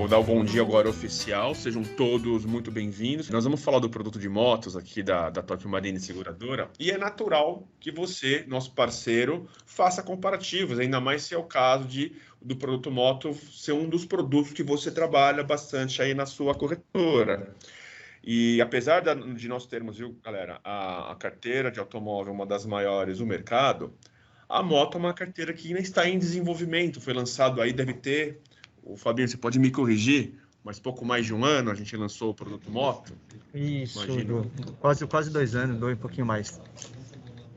Vou dar o bom dia agora oficial, sejam todos muito bem-vindos. Nós vamos falar do produto de motos aqui da Tokio Marine Seguradora e é natural que você, nosso parceiro, faça comparativos, ainda mais se é o caso do produto moto ser um dos produtos que você trabalha bastante aí na sua corretora. E apesar de nós termos, viu, galera, a carteira de automóvel uma das maiores do mercado, a moto é uma carteira que ainda está em desenvolvimento, foi lançado aí, deve ter, o Fabinho, você pode me corrigir, mas pouco mais de um ano a gente lançou o produto moto. Isso, Imagino. quase 2 anos, um pouquinho mais.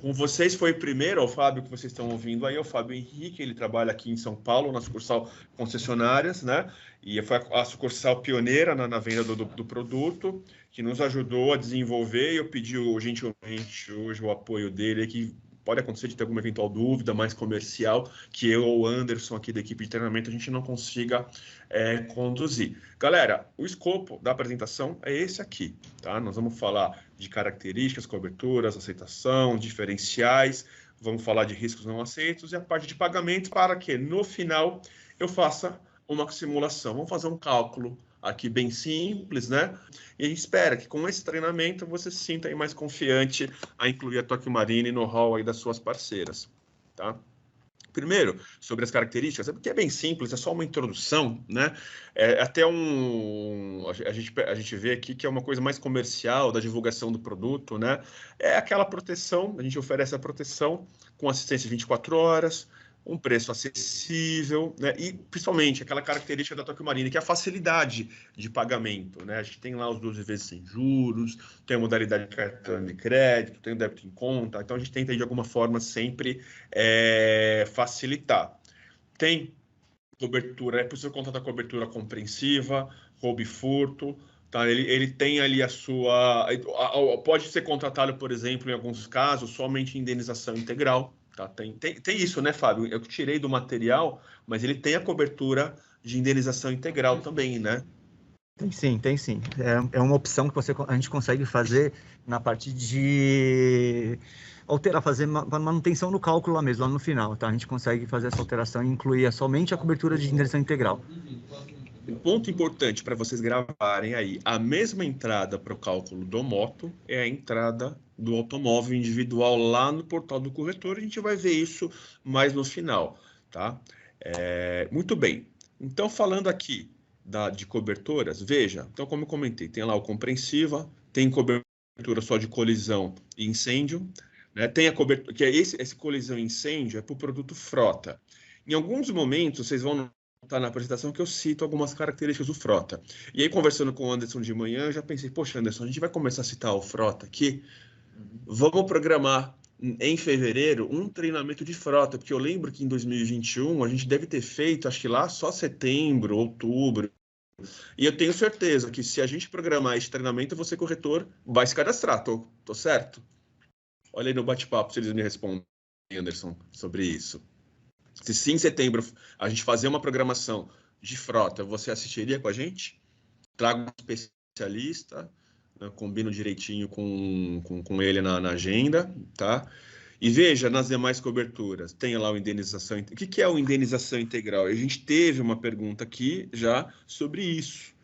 Com vocês foi primeiro, o Fábio, que vocês estão ouvindo aí, é o Fábio Henrique, ele trabalha aqui em São Paulo, na sucursal concessionárias, né? E foi a sucursal pioneira na venda do produto, que nos ajudou a desenvolver, e eu pedi gentilmente hoje o apoio dele, que pode acontecer de ter alguma eventual dúvida mais comercial, que eu ou o Anderson aqui da equipe de treinamento a gente não consiga conduzir. Galera, o escopo da apresentação é esse aqui, tá? Nós vamos falar de características, coberturas, aceitação, diferenciais, vamos falar de riscos não aceitos e a parte de pagamento para que no final eu faça uma simulação. Vamos fazer um cálculo aqui bem simples, né? E a gente espera que com esse treinamento você se sinta aí mais confiante a incluir a Tokio Marine no hall aí das suas parceiras, tá? Primeiro, sobre as características, porque é bem simples, é só uma introdução, né? A gente vê aqui que é uma coisa mais comercial da divulgação do produto, né? É aquela proteção, a gente oferece a proteção com assistência 24 horas, um preço acessível, né? E principalmente aquela característica da Tokio Marine, que é a facilidade de pagamento, né? A gente tem lá os 12 vezes sem juros, tem a modalidade de cartão de crédito, tem o débito em conta, então a gente tenta de alguma forma sempre facilitar. Tem cobertura, é possível contratar cobertura compreensiva, roubo e furto, tá? Ele tem ali a sua... Pode ser contratado, por exemplo, em alguns casos, somente indenização integral, tá? Tem isso, né, Fábio? Eu tirei do material, mas ele tem a cobertura de indenização integral também, né? Tem sim. É uma opção que a gente consegue fazer na parte de fazer manutenção no cálculo lá mesmo, lá no final, tá? A gente consegue fazer essa alteração e incluir somente a cobertura de indenização integral. Um ponto importante para vocês gravarem aí, a mesma entrada para o cálculo do moto é a entrada do automóvel individual lá no portal do corretor, a gente vai ver isso mais no final, tá? Muito bem, então falando aqui de coberturas, veja, então como eu comentei, tem lá o compreensiva, tem cobertura só de colisão e incêndio, né? Tem a cobertura, que é esse colisão e incêndio é para o produto frota. Em alguns momentos, vocês vão tá na apresentação que eu cito algumas características do frota. E aí, conversando com o Anderson de manhã, eu já pensei, poxa, Anderson, a gente vai começar a citar o frota aqui, vamos programar em fevereiro um treinamento de frota, porque eu lembro que em 2021 a gente deve ter feito, acho que lá só setembro, outubro, e eu tenho certeza que se a gente programar esse treinamento, você, corretor, vai se cadastrar, tô certo? Olha aí no bate-papo se eles me respondem, Anderson, sobre isso. Se sim, em setembro a gente fazer uma programação de frota, você assistiria com a gente? Trago um especialista, né, combino direitinho com ele na agenda, tá? E veja, nas demais coberturas, tem lá o indenização... O que é o indenização integral? A gente teve uma pergunta aqui já sobre isso.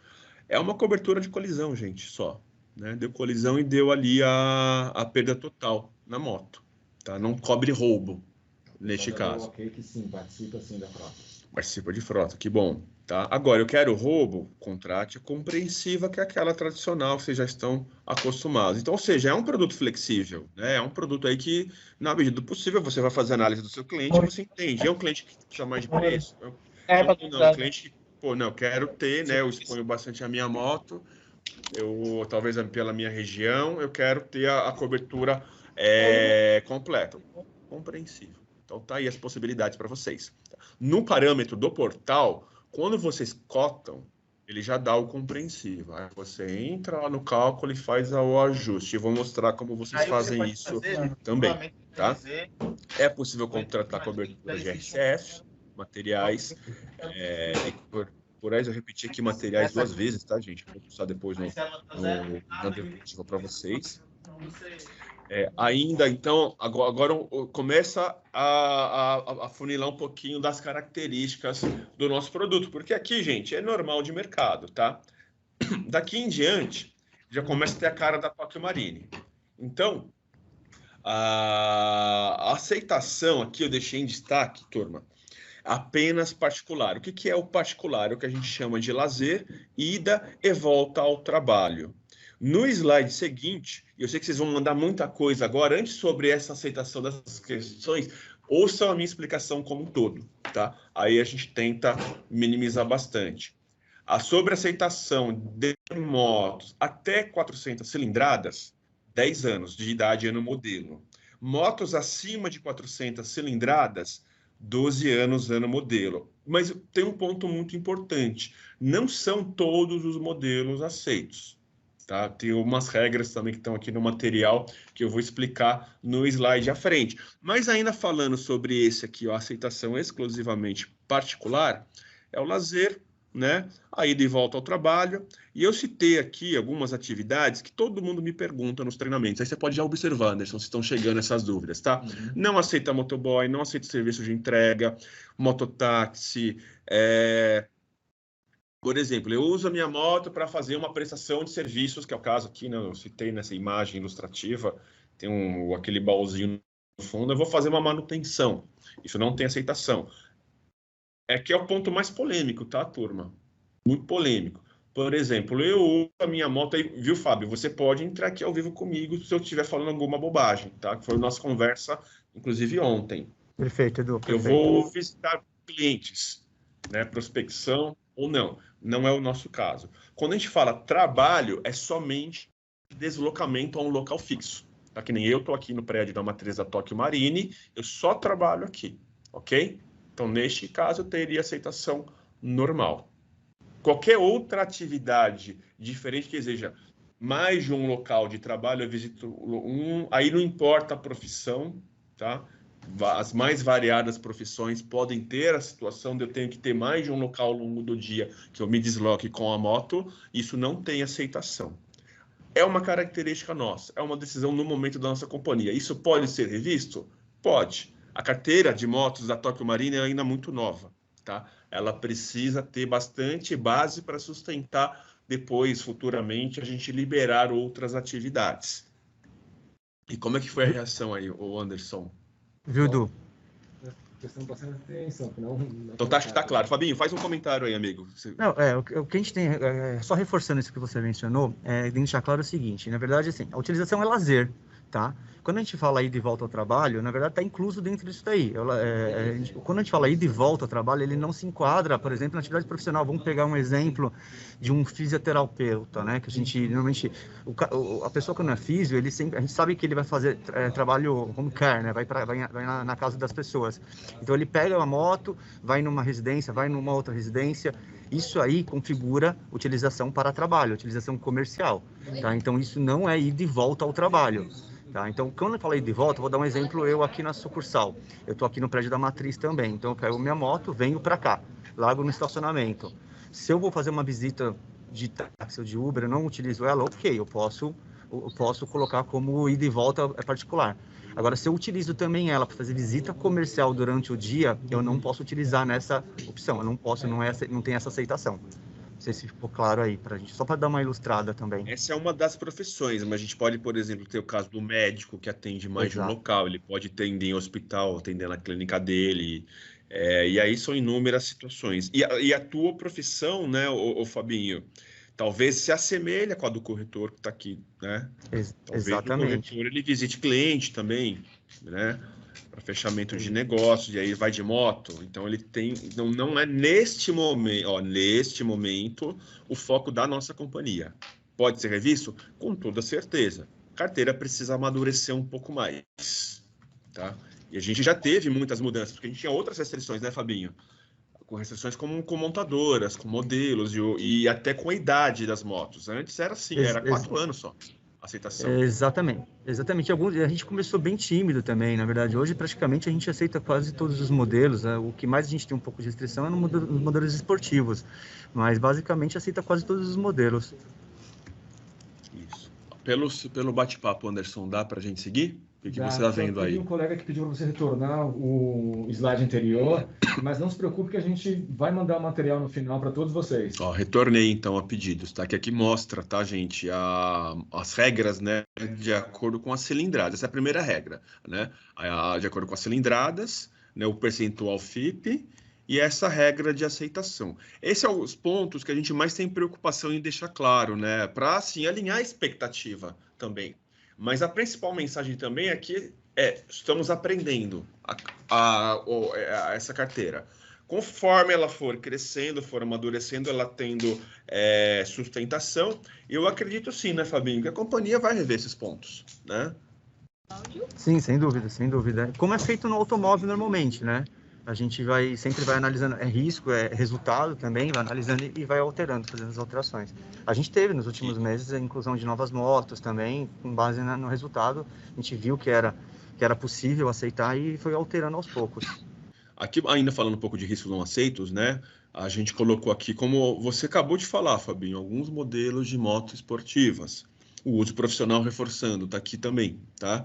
É uma cobertura de colisão, gente, só. Né? Deu colisão e deu ali a perda total na moto. Tá? Não cobre roubo. Neste caso. Ok, que sim, participa sim da frota. Participa de frota, que bom. Tá? Agora, eu quero roubo, contrate a compreensiva, que é aquela tradicional que vocês já estão acostumados. Então, ou seja, é um produto flexível, né? É um produto aí que, na medida do possível, você vai fazer análise do seu cliente e você entende. É um cliente que precisa mais de preço? Não, um cliente que, pô, não, eu quero ter, né? Eu exponho bastante a minha moto, talvez pela minha região, eu quero ter a cobertura completa. Compreensível. Então, tá aí as possibilidades para vocês. No parâmetro do portal, quando vocês cotam, ele já dá o compreensivo. Aí você entra lá no cálculo e faz o ajuste. Eu vou mostrar como vocês fazem isso também. Tá? É possível contratar cobertura de RCF, materiais. Por aí eu repeti aqui materiais 2 vezes, tá, gente? Vou postar depois na diapositiva para vocês. Ainda, então, agora começa a funilar um pouquinho das características do nosso produto, porque aqui, gente, é normal de mercado, tá? Daqui em diante, já começa a ter a cara da Tokyo Marine. Então, a aceitação aqui eu deixei em destaque, turma, apenas particular. O que é o particular? É o que a gente chama de lazer, ida e volta ao trabalho. No slide seguinte, eu sei que vocês vão mandar muita coisa agora, antes sobre essa aceitação dessas questões, ouçam a minha explicação como um todo, tá? Aí a gente tenta minimizar bastante. Sobre a aceitação de motos até 400 cilindradas, 10 anos de idade ano modelo. Motos acima de 400 cilindradas, 12 anos ano modelo. Mas tem um ponto muito importante, não são todos os modelos aceitos. Tá? Tem umas regras também que estão aqui no material que eu vou explicar no slide à frente. Mas ainda falando sobre esse aqui, ó, a aceitação exclusivamente particular, é o lazer, né? A ida e volta ao trabalho. E eu citei aqui algumas atividades que todo mundo me pergunta nos treinamentos. Aí você pode já observar, Anderson, se estão chegando essas dúvidas, tá? Uhum. Não aceita motoboy, não aceita serviço de entrega, mototáxi, Por exemplo, eu uso a minha moto para fazer uma prestação de serviços, que é o caso aqui, né? Eu citei nessa imagem ilustrativa, tem aquele baúzinho no fundo, eu vou fazer uma manutenção. Isso não tem aceitação. Que é o ponto mais polêmico, tá, turma? Muito polêmico. Por exemplo, eu uso a minha moto aí, viu, Fábio? Você pode entrar aqui ao vivo comigo se eu estiver falando alguma bobagem, tá? Que foi a nossa conversa, inclusive, ontem. Perfeito, Edu. Perfeito. Eu vou visitar clientes, né? Prospecção ou não. Não é o nosso caso. Quando a gente fala trabalho, é somente deslocamento a um local fixo. Tá? Que nem eu estou aqui no prédio da matriz da Tokyo Marine, eu só trabalho aqui, ok? Então, neste caso, eu teria aceitação normal. Qualquer outra atividade diferente que exija mais de um local de trabalho, eu visito aí não importa a profissão, tá? As mais variadas profissões podem ter a situação de eu ter que ter mais de um local ao longo do dia que eu me desloque com a moto, isso não tem aceitação. É uma característica nossa, é uma decisão no momento da nossa companhia. Isso pode ser revisto? Pode. A carteira de motos da Tokyo Marine é ainda muito nova, tá? Ela precisa ter bastante base para sustentar depois, futuramente, a gente liberar outras atividades. E como é que foi a reação aí, o Anderson? Viu, Edu? Prestando bastante atenção, então acho que está claro. Fabinho, faz um comentário aí, amigo. Não, o que a gente tem, só reforçando isso que você mencionou, deixar claro o seguinte, na verdade, assim, a utilização é lazer, tá? Quando a gente fala ida e volta ao trabalho, na verdade está incluso dentro disso daí. Quando a gente fala ida e volta ao trabalho, ele não se enquadra, por exemplo, na atividade profissional. Vamos pegar um exemplo de um fisioterapeuta, né? Que a gente, normalmente, a pessoa que não é físio, a gente sabe que ele vai fazer trabalho home care, né? Vai na casa das pessoas. Então, ele pega uma moto, vai numa residência, vai numa outra residência. Isso aí configura utilização para trabalho, utilização comercial, tá? Então, isso não é ida e volta ao trabalho. Tá, então, quando eu falei de volta, vou dar um exemplo, eu aqui na sucursal. Eu estou aqui no prédio da Matriz também. Então, eu pego minha moto, venho para cá, largo no estacionamento. Se eu vou fazer uma visita de táxi ou de Uber, eu não utilizo ela, ok, eu posso colocar como ida e volta particular. Agora, se eu utilizo também ela para fazer visita comercial durante o dia, eu não posso utilizar nessa opção. Eu não posso, não tem essa aceitação. Não sei se ficou claro aí para a gente, só para dar uma ilustrada também. Essa é uma das profissões, mas a gente pode, por exemplo, ter o caso do médico que atende mais de um local, ele pode atender em hospital, atender na clínica dele, e aí são inúmeras situações. E a tua profissão, né, o Fabinho, talvez se assemelha com a do corretor que está aqui, né? Talvez Exatamente. O corretor ele visite cliente também, né? Para fechamento de negócios, e aí vai de moto. Então ele tem, não é neste momento o foco da nossa companhia. Pode ser revisto? Com toda certeza. A carteira precisa amadurecer um pouco mais, tá? E a gente já teve muitas mudanças, porque a gente tinha outras restrições, né, Fabinho? Com restrições com montadoras, com modelos e até com a idade das motos. Antes era assim, era 4 anos só. Aceitação. Exatamente. A gente começou bem tímido também, na verdade. Hoje, praticamente, a gente aceita quase todos os modelos. Né? O que mais a gente tem um pouco de restrição é nos modelos esportivos. Mas, basicamente, aceita quase todos os modelos. Isso. pelo bate-papo, Anderson, dá para a gente seguir? O que você está Só vendo aí? Tem um colega que pediu para você retornar o slide anterior, mas não se preocupe que a gente vai mandar o material no final para todos vocês. Ó, retornei então a pedidos, tá? Que aqui mostra, tá, gente, as regras, né, de acordo com as cilindradas. Essa é a primeira regra, né? De acordo com as cilindradas, né, o percentual FIP e essa regra de aceitação. Esses são os pontos que a gente mais tem preocupação em deixar claro, né? Para, assim, alinhar a expectativa também. Mas a principal mensagem também é que estamos aprendendo essa carteira. Conforme ela for crescendo, for amadurecendo, ela tendo sustentação, eu acredito sim, né, Fabinho, que a companhia vai rever esses pontos, né? Sim, sem dúvida, sem dúvida. Como é feito no automóvel normalmente, né? A gente sempre vai analisando, risco, resultado também, vai analisando e vai alterando, fazendo as alterações. A gente teve nos últimos meses a inclusão de novas motos também, com base no resultado, a gente viu que era possível aceitar e foi alterando aos poucos. Aqui, ainda falando um pouco de riscos não aceitos, né? A gente colocou aqui, como você acabou de falar, Fabinho, alguns modelos de motos esportivas. O uso profissional reforçando, tá aqui também, tá?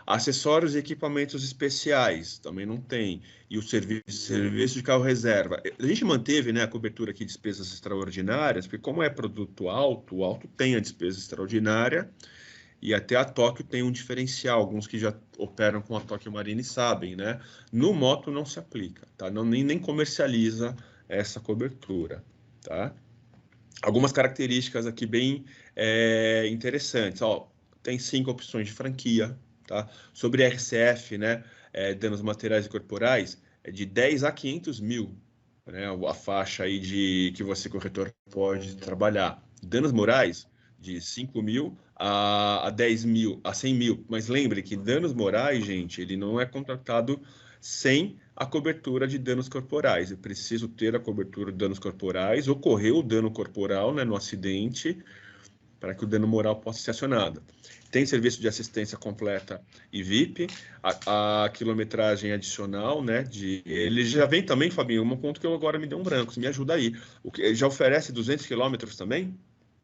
Acessórios e equipamentos especiais, também não tem. E o serviço de carro reserva. A gente manteve, né, a cobertura aqui de despesas extraordinárias, porque como é produto alto, o alto tem a despesa extraordinária, e até a Tóquio tem um diferencial, alguns que já operam com a Tóquio Marine sabem, né? No moto não se aplica, tá? Nem comercializa essa cobertura, tá? Algumas características aqui bem interessantes, ó, tem 5 opções de franquia, tá? Sobre RCF, né, danos materiais e corporais, é de 10 a 500 mil, né, a faixa aí que você, corretor, pode trabalhar. Danos morais, de 5 mil a 10 mil, a 100 mil. Mas lembre que danos morais, gente, ele não é contratado sem a cobertura de danos corporais. Eu preciso ter a cobertura de danos corporais, ocorreu o dano corporal, né, no acidente, para que o dano moral possa ser acionado. Tem serviço de assistência completa e VIP, a quilometragem adicional, né? Ele já vem também, Fabinho, um ponto que eu agora me deu um branco, me ajuda aí. Já oferece 200 quilômetros também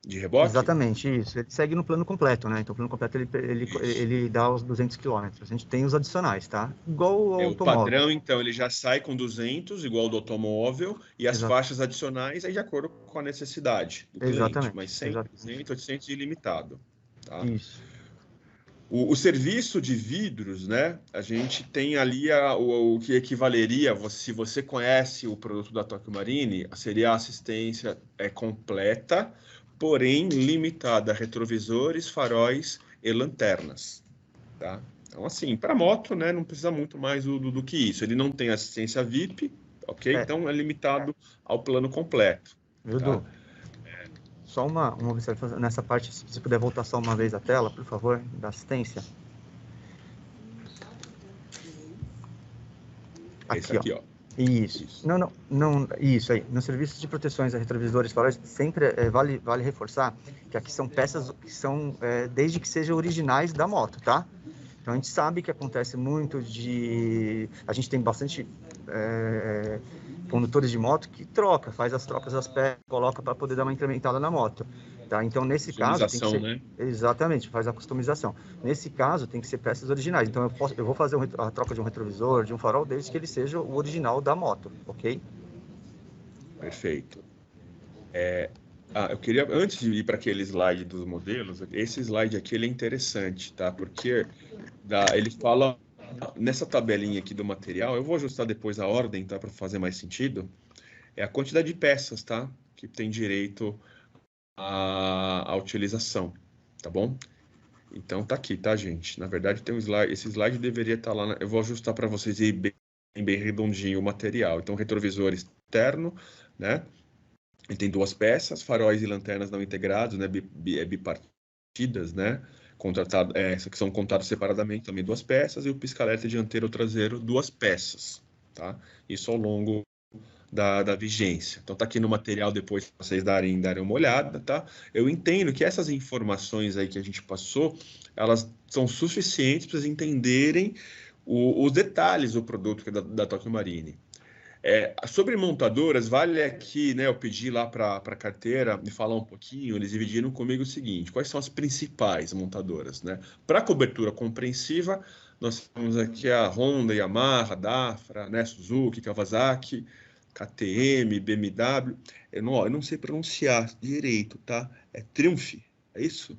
de reboque? Exatamente, isso. Ele segue no plano completo, né? Então, o plano completo, ele dá os 200 quilômetros. A gente tem os adicionais, tá? Igual o automóvel. O padrão, então, ele já sai com 200, igual do automóvel, e as faixas adicionais aí de acordo com a necessidade do cliente, mas 100, 200, 800 ilimitado. Tá? Isso. O serviço de vidros, né? A gente tem ali o que equivaleria, se você conhece o produto da Tóquio Marine, seria a assistência completa, porém limitada a retrovisores, faróis e lanternas, tá? Então, assim, para moto, né, não precisa muito mais do que isso. Ele não tem assistência VIP, ok? Então, é limitado ao plano completo. Viu, tá? Du? Só uma observação nessa parte, se você puder voltar só uma vez a tela, por favor, da assistência. Esse aqui, ó. Isso. Não, isso aí. No serviço de proteções a retrovisores faróis, sempre vale reforçar que aqui são peças que são, desde que sejam originais da moto, tá? Então, a gente sabe que acontece muito a gente tem bastante condutores de moto que faz as trocas das peças, coloca para poder dar uma incrementada na moto. Tá? Então, nesse caso, tem que ser... né? Exatamente, faz a customização. Nesse caso, tem que ser peças originais. Então, eu vou fazer a troca de um retrovisor, de um farol, desde que ele seja o original da moto, ok? Perfeito. Eu queria, antes de ir para aquele slide dos modelos, esse slide aqui ele é interessante, tá? Porque ele fala, nessa tabelinha aqui do material, eu vou ajustar depois a ordem, tá? Para fazer mais sentido, é a quantidade de peças, tá? Que tem direito à utilização, tá bom? Então tá aqui, tá, gente? Na verdade tem um slide, esse slide deveria estar lá, eu vou ajustar para vocês aí bem redondinho o material. Então retrovisor externo, né? Ele tem 2 peças, faróis e lanternas não integrados, né? Bipartidas, né? Que são contados separadamente, também 2 peças, e o pisca-alerta dianteiro ou traseiro, 2 peças, tá? Isso ao longo da vigência. Então tá aqui no material depois para vocês darem uma olhada, tá? Eu entendo que essas informações aí que a gente passou, elas são suficientes para vocês entenderem os detalhes do produto da Tóquio Marine. Sobre montadoras, vale aqui, né, eu pedi lá para a carteira me falar um pouquinho, eles dividiram comigo o seguinte, quais são as principais montadoras, né? Para cobertura compreensiva, nós temos aqui a Honda, Yamaha, Dafra, né, Suzuki, Kawasaki, KTM, BMW, eu não sei pronunciar direito, tá? É Triumph, é isso?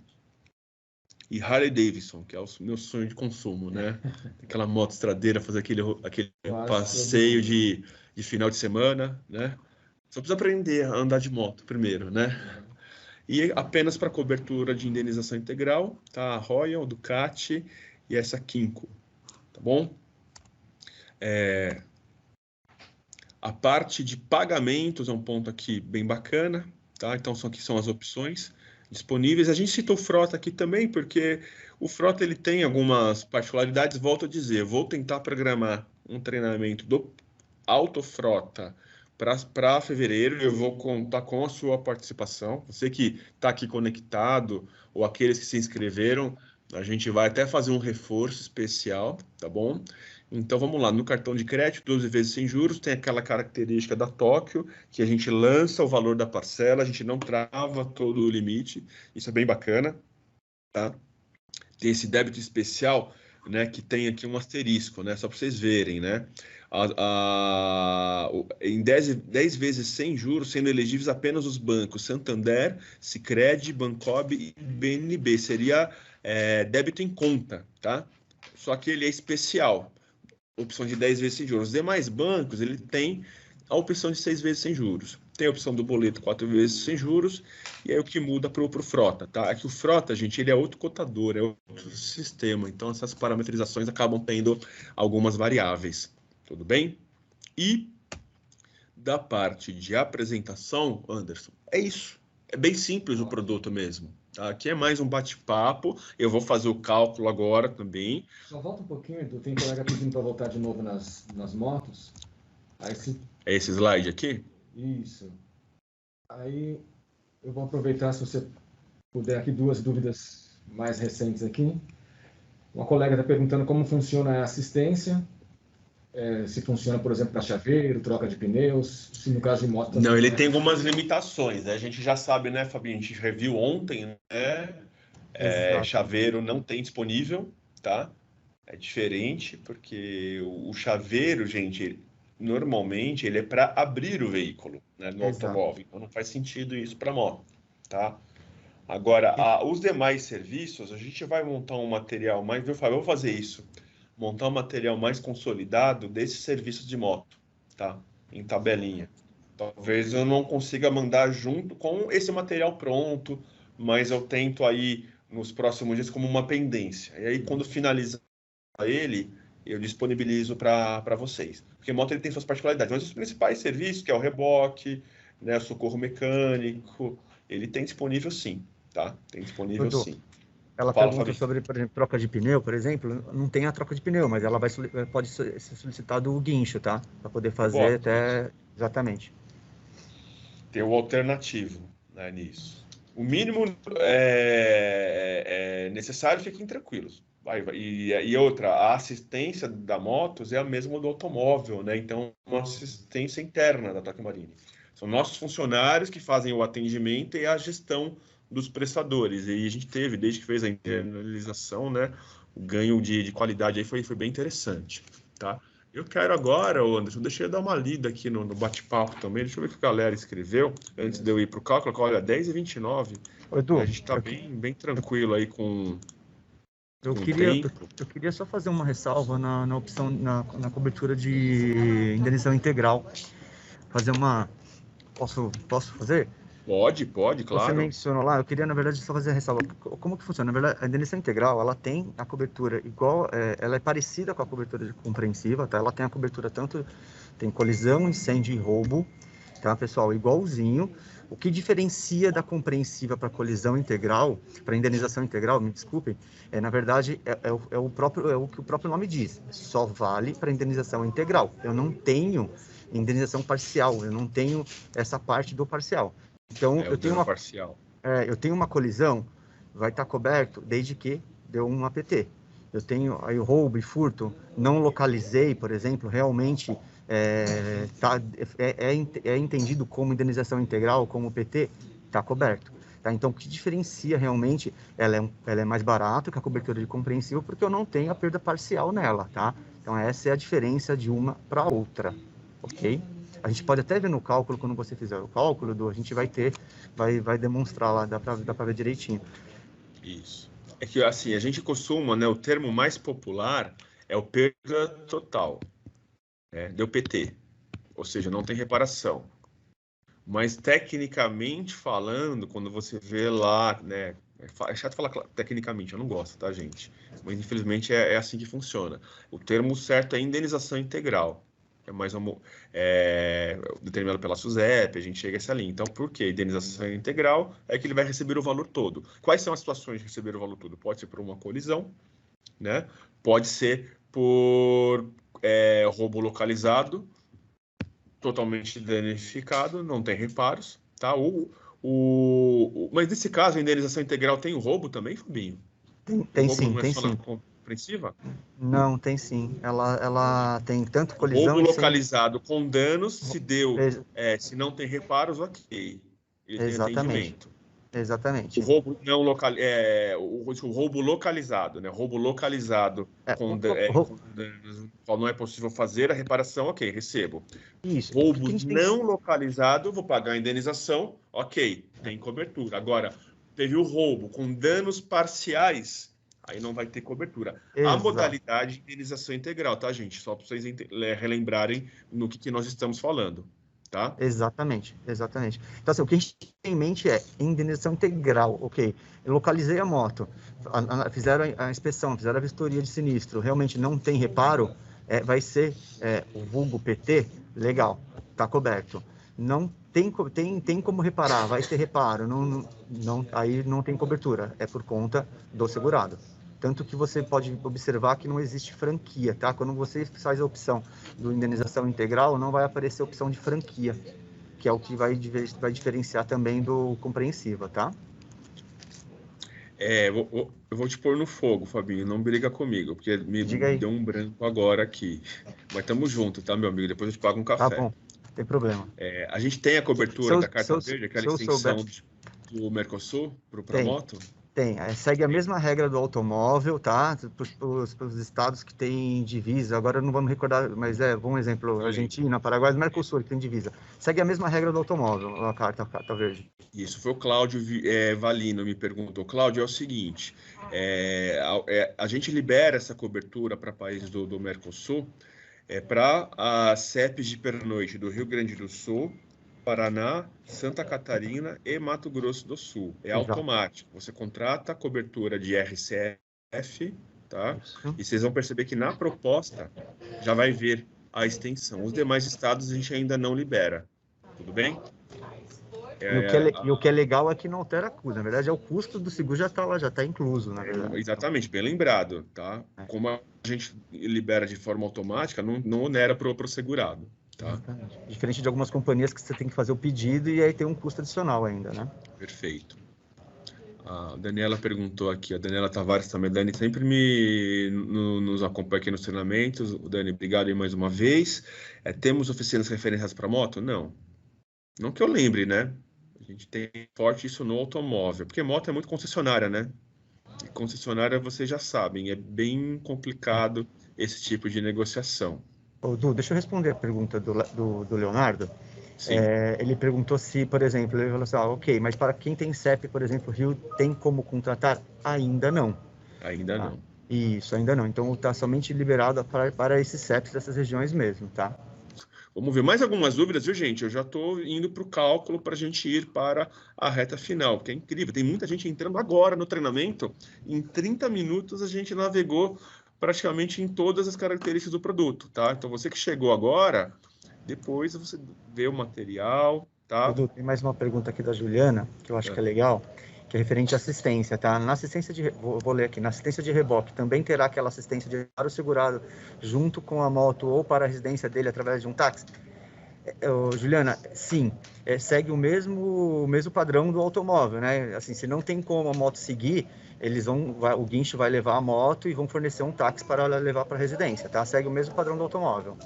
E Harley Davidson, que é o meu sonho de consumo, né? Aquela moto estradeira, fazer aquele passeio de final de semana, né? Só precisa aprender a andar de moto primeiro, né? E apenas para cobertura de indenização integral, tá? A Royal, Ducati e essa Kinko, tá bom? A parte de pagamentos é um ponto aqui bem bacana, tá? Então, aqui são as opções disponíveis. A gente citou o Frota aqui também, porque o Frota ele tem algumas particularidades. Volto a dizer, vou tentar programar um treinamento do Autofrota para fevereiro. Eu vou contar com a sua participação. Você que está aqui conectado, ou aqueles que se inscreveram, a gente vai até fazer um reforço especial, tá bom? Então, vamos lá. No cartão de crédito, 12 vezes sem juros, tem aquela característica da Tóquio, que a gente lança o valor da parcela, a gente não trava todo o limite. Isso é bem bacana, tá? Tem esse débito especial, né, que tem aqui um asterisco, né? Só para vocês verem, né? Em 10 vezes sem juros, sendo elegíveis apenas os bancos Santander, Sicredi, Bancob e BNB. Seria débito em conta, tá? Só que ele é especial. Opção de 10 vezes sem juros. Os demais bancos, ele tem a opção de 6 vezes sem juros. Tem a opção do boleto 4 vezes sem juros, e aí o que muda para o Frota, tá? É que o Frota, gente, ele é outro cotador, é outro sistema, então essas parametrizações acabam tendo algumas variáveis, tudo bem? E da parte de apresentação, Anderson, é isso. É bem simples o produto mesmo. Tá? Aqui é mais um bate-papo. Eu vou fazer o cálculo agora também. Só volta um pouquinho, Edu. Tem colega pedindo para voltar de novo nas motos. Aí se... É esse slide aqui? Isso. Aí eu vou aproveitar, se você puder, aqui 2 dúvidas mais recentes aqui. Uma colega está perguntando como funciona a assistência. Se funciona, por exemplo, para chaveiro, troca de pneus, se no caso de moto... Não, ele tem algumas limitações, né? A gente já sabe, né, Fabinho? A gente reviu ontem, né? Chaveiro não tem disponível, tá? É diferente, porque o chaveiro, gente, normalmente ele é para abrir o veículo, né, no automóvel. Então não faz sentido isso para moto, tá? Agora, os demais serviços, a gente vai montar um material mais... Eu vou fazer isso. Montar um material mais consolidado desses serviços de moto, tá? Em tabelinha. Talvez eu não consiga mandar junto com esse material pronto, mas eu tento aí nos próximos dias como uma pendência. E aí, quando finalizar ele, eu disponibilizo para vocês. Porque moto ele tem suas particularidades, mas os principais serviços, que é o reboque, né, o socorro mecânico, ele tem disponível sim, tá? Tem disponível sim. Ela pergunta sobre, por exemplo, troca de pneu, por exemplo. Não tem a troca de pneu, mas ela pode ser solicitado o guincho, tá? Para poder fazer até... Exatamente. Tem o alternativo, né, nisso. O mínimo necessário, fiquem tranquilos. E outra, a assistência da motos é a mesma do automóvel, né? Então, uma assistência interna da Tokio Marine. São nossos funcionários que fazem o atendimento e a gestão dos prestadores. E a gente teve, desde que fez a internalização, né, o ganho de qualidade aí foi bem interessante, tá? Eu quero agora, Anderson, deixa eu dar uma lida aqui no bate-papo também. Deixa eu ver o que a galera escreveu antes de eu ir para o cálculo. Olha, 10h29. Edu, a gente está bem tranquilo aí com... Eu queria só fazer uma ressalva na opção, na cobertura de indenização integral. Fazer uma... Posso fazer? Pode, claro. Você mencionou lá, eu queria, na verdade, só fazer a ressalva. Como que funciona? Na verdade, a indenização integral, ela tem a cobertura igual, ela é parecida com a cobertura compreensiva, tá? Ela tem a cobertura tanto, tem colisão, incêndio e roubo, tá, pessoal? Igualzinho. O que diferencia da compreensiva para colisão integral, para indenização integral, me desculpem, na verdade, é o que o próprio nome diz. Só vale para indenização integral. Eu não tenho indenização parcial, eu não tenho essa parte do parcial. Então, eu tenho uma colisão, vai estar coberto desde que deu um APT. Eu tenho aí roubo e furto, não localizei, por exemplo, realmente é entendido como indenização integral, como PT, está coberto. Tá? Então, o que diferencia realmente, ela é mais barata que a cobertura de compreensivo, porque eu não tenho a perda parcial nela, tá? Então, essa é a diferença de uma para outra, ok? A gente pode até ver no cálculo, quando você fizer o cálculo, a gente vai demonstrar lá, dá para ver direitinho. Isso. É que, assim, a gente costuma, né, o termo mais popular é o perda total, né, deu PT, ou seja, não tem reparação. Mas, tecnicamente falando, quando você vê lá, né, é chato falar tecnicamente, eu não gosto, tá, gente? Mas, infelizmente, é assim que funciona. O termo certo é indenização integral. É mais determinado pela SUSEP, a gente chega a essa linha. Então, por quê? Indenização integral é que ele vai receber o valor todo. Quais são as situações de receber o valor todo? Pode ser por uma colisão, né? Pode ser por roubo localizado, totalmente danificado, não tem reparos, tá? Mas nesse caso, a indenização integral tem o roubo também, Fabinho? O roubo Sim, não é tem só na sim. compreensiva? Não, tem sim. Ela tem tanto colisão Roubo e localizado com danos, se Ex se não tem reparos, ok. Ele tem exatamente. atendimento. Exatamente. O roubo não o roubo localizado, né? Roubo localizado com danos, qual não é possível fazer a reparação, ok, recebo. Isso. Roubo não localizado, vou pagar a indenização, ok, tem cobertura. Agora, teve o roubo com danos parciais, aí não vai ter cobertura. A modalidade de indenização integral, tá, gente? Só para vocês relembrarem no que nós estamos falando, tá? Exatamente, exatamente. Então, assim, o que a gente tem em mente é indenização integral, ok. Eu localizei a moto, fizeram a inspeção, fizeram a vistoria de sinistro, realmente não tem reparo, vai ser o vulgo PT, legal, está coberto. Não tem como reparar, vai ter reparo, aí não tem cobertura, é por conta do segurado. Tanto que você pode observar que não existe franquia, tá? Quando você faz a opção do indenização integral, não vai aparecer a opção de franquia, que é o que vai diferenciar também do compreensiva, tá? Eu vou te pôr no fogo, Fabinho, não briga comigo, porque me deu um branco agora aqui. Mas tamo junto, tá, meu amigo? Depois eu te pago um Tá café. bom, não tem problema. A gente tem a cobertura da Carta Verde, aquela extensão do Mercosul para moto? Tem, segue a mesma regra do automóvel, tá? Para os estados que têm divisa, agora não vamos recordar, mas bom exemplo, Argentina, Paraguai, Mercosul, que tem divisa. Segue a mesma regra do automóvel, a carta verde. Isso, foi o Cláudio Valino me perguntou. Cláudio, é o seguinte, a gente libera essa cobertura para países do Mercosul para as CEPs de pernoite do Rio Grande do Sul, Paraná, Santa Catarina e Mato Grosso do Sul. É automático. Você contrata a cobertura de RCF, tá? Isso. E vocês vão perceber que na proposta já vai ver a extensão. Os demais estados a gente ainda não libera. Tudo bem? E o que é legal é que não altera custo. Na verdade, o custo do seguro já está lá, já está incluso, na verdade. Exatamente, bem lembrado, tá? Como a gente libera de forma automática, não onera para o segurado. Tá? Diferente de algumas companhias que você tem que fazer o pedido e aí tem um custo adicional ainda, né? Perfeito. A Daniela perguntou aqui, a Daniela Tavares também. Dani sempre nos acompanha aqui nos treinamentos. Dani, obrigado aí mais uma vez. Temos oficinas referenciadas para moto? Não. Não que eu lembre, né? A gente tem forte isso no automóvel, porque moto é muito concessionária, né? E concessionária, vocês já sabem, é bem complicado esse tipo de negociação. Du, deixa eu responder a pergunta do Leonardo. Ele perguntou se, por exemplo, ele falou assim, ok, mas para quem tem CEP, por exemplo, Rio, tem como contratar? Ainda não. Ainda não. Isso, ainda não. Então, está somente liberado para esses CEPs dessas regiões mesmo, tá? Vamos ver mais algumas dúvidas, viu, gente? Eu já estou indo para o cálculo para a gente ir para a reta final, que é incrível. Tem muita gente entrando agora no treinamento. Em 30 minutos, a gente navegou praticamente em todas as características do produto, tá? Então, você que chegou agora, depois você vê o material, tá? Dudu, tem mais uma pergunta aqui da Juliana, que eu acho que é legal, que é referente à assistência, tá? Na assistência vou ler aqui, na assistência de reboque, também terá aquela assistência de para o segurado junto com a moto ou para a residência dele através de um táxi? Juliana, sim, segue o mesmo padrão do automóvel, né? Assim, se não tem como a moto seguir, o guincho vai levar a moto e vão fornecer um táxi para levar para a residência, tá? Segue o mesmo padrão do automóvel.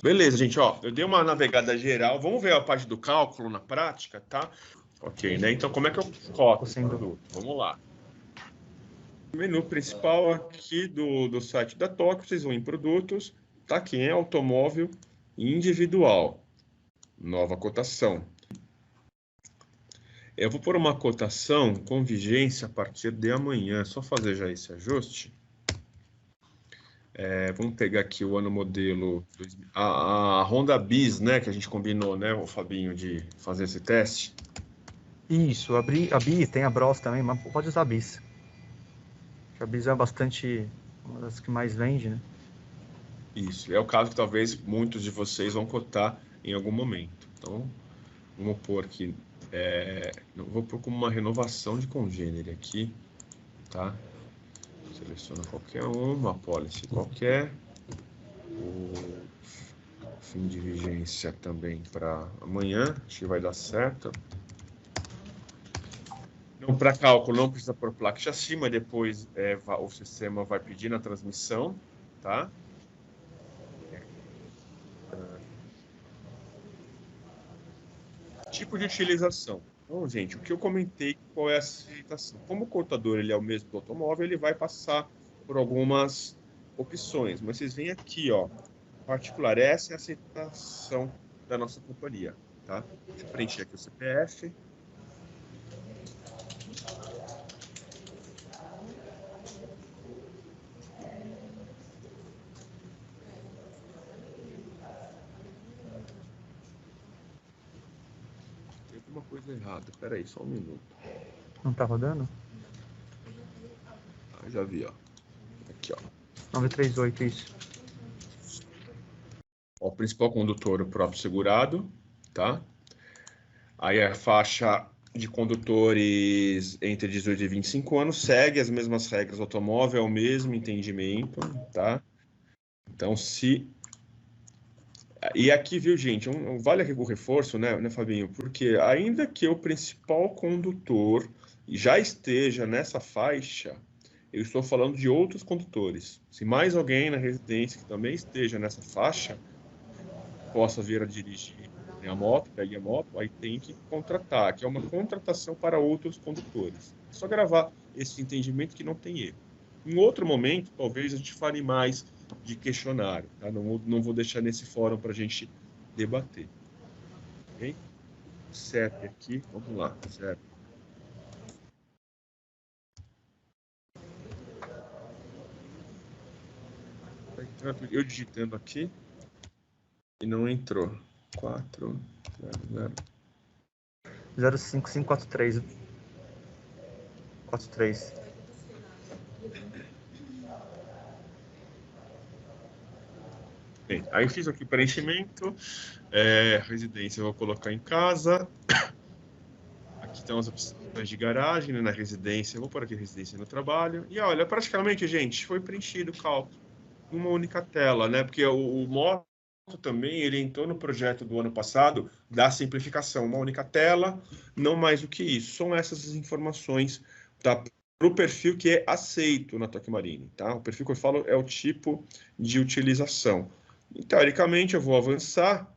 Beleza, gente, ó, eu dei uma navegada geral. Vamos ver a parte do cálculo na prática, tá? Ok, né? Então, como é que eu coloco esse produto? Vamos lá. O menu principal aqui do site da Tóquio, vocês vão em produtos, tá aqui, é automóvel individual. Nova cotação. Eu vou pôr uma cotação com vigência a partir de amanhã. Só fazer já esse ajuste. Vamos pegar aqui o ano modelo... A Honda Bis, né? Que a gente combinou, né, o Fabinho, de fazer esse teste. Isso, a Bis, tem a Bros também, mas pode usar a Bis. A Bis é bastante... uma das que mais vende, né? Isso, é o caso que talvez muitos de vocês vão cotar em algum momento. Então, vamos pôr aqui... vou pôr como uma renovação de congênere aqui, tá? Seleciona qualquer uma policy qualquer. O fim de vigência também para amanhã, acho que vai dar certo. Não, para cálculo não precisa pôr placa de acima, depois o sistema vai pedir na transmissão, tá? Tipo de utilização. Então, gente, o que eu comentei, qual é a aceitação? Como o contador ele é o mesmo do automóvel, ele vai passar por algumas opções. Mas vocês veem aqui, ó, particular, essa é a aceitação da nossa companhia, tá? Deixa eu preencher aqui o CPF. Tem alguma coisa errada. Espera aí, só um minuto. Não tá rodando? Ah, já vi, ó. Aqui, ó. 938, isso. Ó, o principal condutor, o próprio segurado, tá? Aí a faixa de condutores entre 18 e 25 anos segue as mesmas regras do automóvel, é o mesmo entendimento, tá? Então, se... E aqui, viu, gente, vale aqui o reforço, né, Fabinho? Porque ainda que o principal condutor já esteja nessa faixa, eu estou falando de outros condutores. Se mais alguém na residência que também esteja nessa faixa, possa vir a dirigir a moto, pegue a moto, aí tem que contratar, que é uma contratação para outros condutores. É só gravar esse entendimento que não tem erro. Em outro momento, talvez a gente fale mais de questionário, tá? Não vou deixar nesse fórum para a gente debater. Ok? CEP aqui, vamos lá, CEP. Eu digitando aqui e não entrou. 05543. 43. Bem, aí fiz aqui preenchimento, residência eu vou colocar em casa. Aqui estão as opções de garagem, né, na residência, eu vou pôr aqui residência no trabalho. E olha, praticamente, gente, foi preenchido o cálculo numa única tela, né? Porque o Moto também, ele entrou no projeto do ano passado da simplificação, uma única tela, não mais do que isso. São essas as informações para o perfil que é aceito na Tokio Marine, tá? O perfil que eu falo é o tipo de utilização. E, teoricamente, eu vou avançar.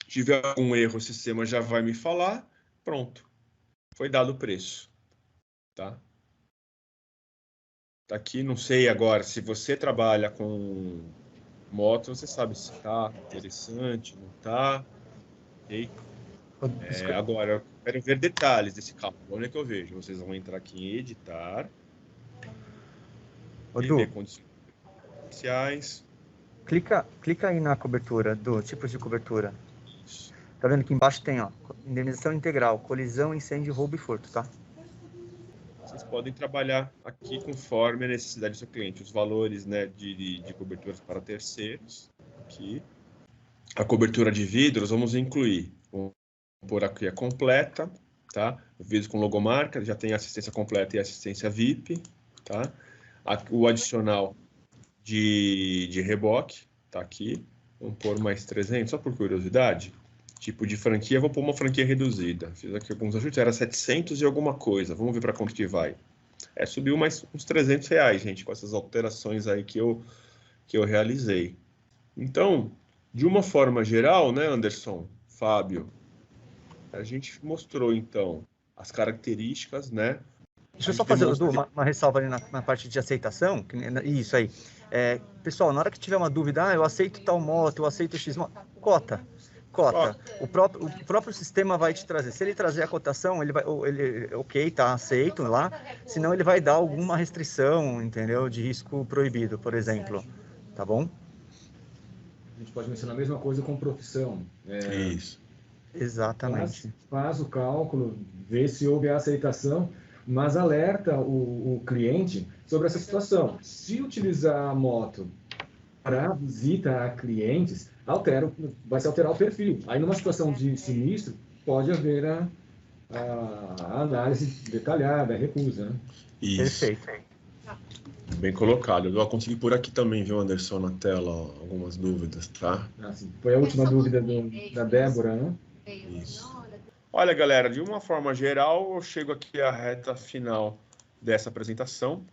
Se tiver algum erro, o sistema já vai me falar. Pronto. Foi dado o preço. Tá? Tá aqui, não sei agora, se você trabalha com moto, você sabe se tá interessante, não tá. Ok? Agora, eu quero ver detalhes desse cálculo. Onde é que eu vejo? Vocês vão entrar aqui em editar. E ver condições iniciais. Clica aí na cobertura, do tipos de cobertura. Tá vendo que embaixo tem, ó, indenização integral, colisão, incêndio, roubo e furto, tá? Vocês podem trabalhar aqui conforme a necessidade do seu cliente. Os valores, né, de coberturas para terceiros. Aqui. A cobertura de vidros, vamos incluir. Vamos pôr aqui a completa, tá? Vidros com logomarca, já tem assistência completa e assistência VIP, tá? O adicional de reboque, tá aqui. Vamos pôr mais 300, só por curiosidade. Tipo de franquia, vou pôr uma franquia reduzida. Fiz aqui alguns ajustes, era 700 e alguma coisa. Vamos ver para quanto que vai. Subiu mais uns R$300, gente, com essas alterações aí que eu realizei. Então, de uma forma geral, né, Anderson, Fábio, a gente mostrou, então, as características, né? Deixa eu só fazer uma ressalva ali na parte de aceitação. Isso aí. Pessoal, na hora que tiver uma dúvida, eu aceito tal moto, eu aceito X moto, cota. O próprio sistema vai te trazer. Se ele trazer a cotação, ele ok, tá aceito lá. Senão ele vai dar alguma restrição, entendeu? De risco proibido, por exemplo. Tá bom? A gente pode mencionar a mesma coisa com profissão. Isso. Exatamente. Faz o cálculo, vê se houve a aceitação, mas alerta o cliente sobre essa situação. Se utilizar a moto para visita a clientes, vai se alterar o perfil. Aí, numa situação de sinistro, pode haver a análise detalhada, a recusa. Né? Isso. Perfeito. Bem colocado. Eu vou conseguir por aqui também, viu, Anderson, na tela, algumas dúvidas, tá? Foi a última dúvida da Débora, né? Isso. Olha, galera, de uma forma geral, eu chego aqui à reta final dessa apresentação.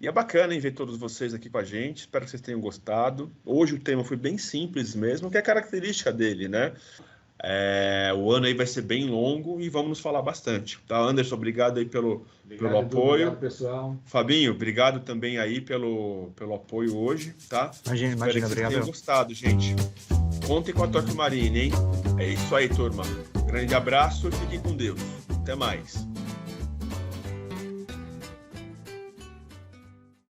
E é bacana em ver todos vocês aqui com a gente. Espero que vocês tenham gostado. Hoje o tema foi bem simples mesmo, que é a característica dele, né? O ano aí vai ser bem longo e vamos nos falar bastante. Tá, Anderson, obrigado aí pelo apoio. Obrigado, pessoal. Fabinho, obrigado também aí pelo apoio hoje, tá? Imagina, Espero que vocês obrigado. tenham gostado, gente. Contem com a Tokyo Marine, hein? É isso aí, turma. Grande abraço e fiquem com Deus. Até mais.